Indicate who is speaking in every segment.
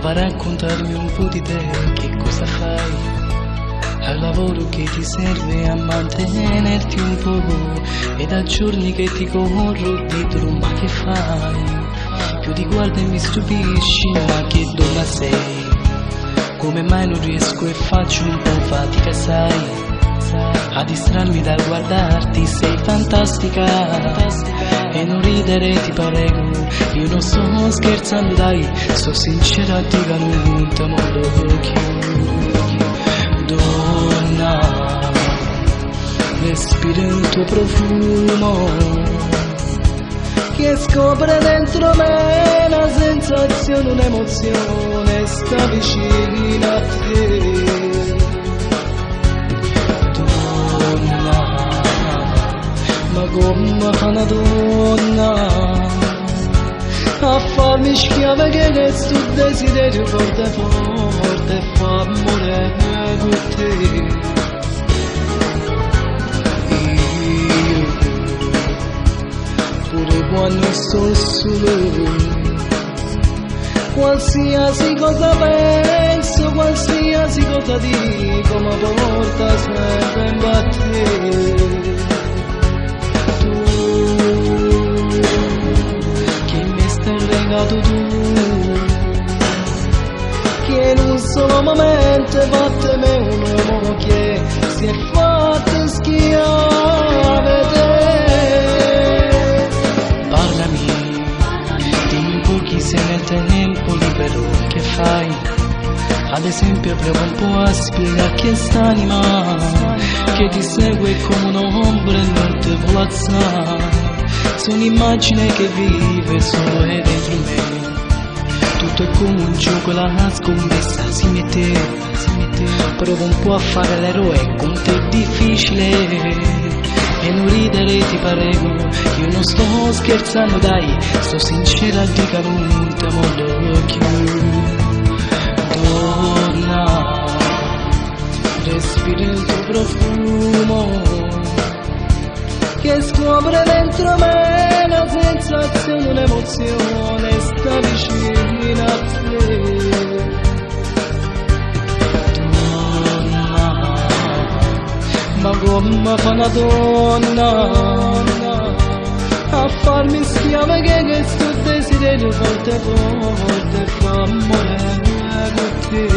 Speaker 1: Prova a raccontarmi un po' di te, che cosa fai? Al lavoro che ti serve a mantenerti un po', e da giorni che ti corro dietro, ma che fai? Più ti guardo e mi stupisci, ma che donna sei? Come mai non riesco e faccio un po' fatica, sai? A distrarmi dal guardarti, sei fantastica. E non ridere ti prego, io non sto scherzando, dai, sto sincera, dica non ti mollo più. Donna, respiro il tuo profumo che scopre dentro me una sensazione, un'emozione, sta vicina a te. Ma come fa una donna a farmi schiave che questo desiderio forte forte fa amore con te. Io pure quando sto solo, qualsiasi cosa penso, qualsiasi cosa dico, ma porta sempre in battere. Tu, che in un solo momento hai fatto me un uomo che si è fatto schiave te. Parlami, dimmi un po' chi sei nel tempo libero, che fai? Ad esempio prova un po' a spiegare che st'anima che ti segue come un'ombra e non ti vuole alzare. Sono un'immagine che vive solo e dentro me. Tutto è come un gioco, la scommessa si mette. Prova un po' a fare l'eroe, con te è difficile. E non ridere ti prego, io non sto scherzando, dai, sto sincera, dica non ti mollo più. Donna, respiro il tuo profumo che scopre dentro me una sensazione, un'emozione, sta vicina a te. Donna, ma come fa una donna a farmi schiave che questo desiderio forte forte fa amore con te.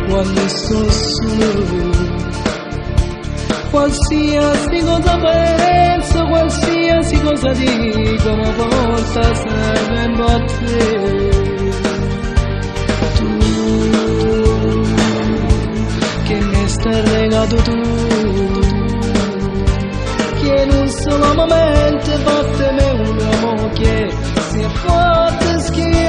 Speaker 1: Quando sto solo, qualsiasi cosa penso, qualsiasi cosa dico, ma porta sempre in battere. Tu, che mi stai regalato tu, che in un solo momento hai fatto me un uomo che si è fatto schifo.